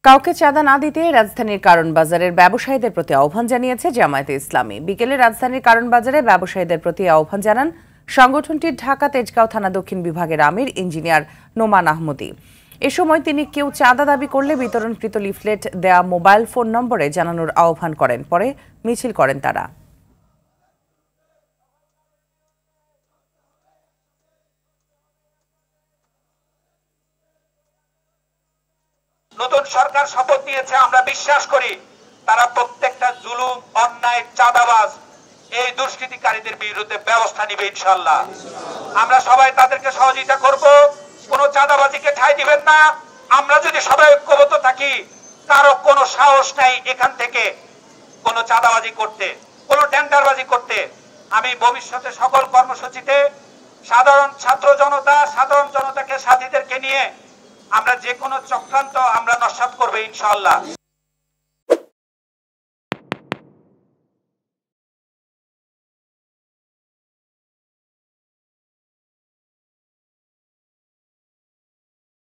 কাউকে চাঁদা না দিতে রাজধানীর কারণ বাজারের ব্যবসায়ীদের প্রতি আহ্বান জানিয়েছে জামায়াতে ইসলামী। বিকেলে রাজধানীর কারণ বাজারে ব্যবসায়ীদের প্রতি আহ্বান জানান সংগঠনটির ঢাকা তেজগাঁও থানা দক্ষিণ বিভাগের আমির ইঞ্জিনিয়ার নোমান আহমদী। এ সময় তিনি কেউ চাঁদা দাবি করলে বিতরণকৃত লিফলেট দেয়া মোবাইল ফোন নম্বরে জানানোর আহ্বান করেন। পরে মিছিল করেন তারা। নতুন সরকার শপথ নিয়েছে, আমরা বিশ্বাস করি তারা প্রত্যেকটা জুলুম, অন্যায়, চাঁদাবাজ, এই দুষ্কৃতিকারীদের বিরুদ্ধে ব্যবস্থা নিবে ইনশাআল্লাহ। আমরা সবাই তাদেরকে সহযোগিতা করব, কোনো চাঁদাবাজিকে ঠাঁই দিবেন না। আমরা যদি সবাই ঐক্যবদ্ধ থাকি, কারো কোনো সাহস নাই এখান থেকে কোনো চাঁদাবাজি করতে, কোনো টেন্ডারবাজি করতে। আমি ভবিষ্যতে সকল কর্মসূচিতে সাধারণ জনতাকে, সাথীদেরকে নিয়ে আমরা যে কোনো চক্রান্ত আমরা নস্যাৎ করবো ইনশাআল্লাহ।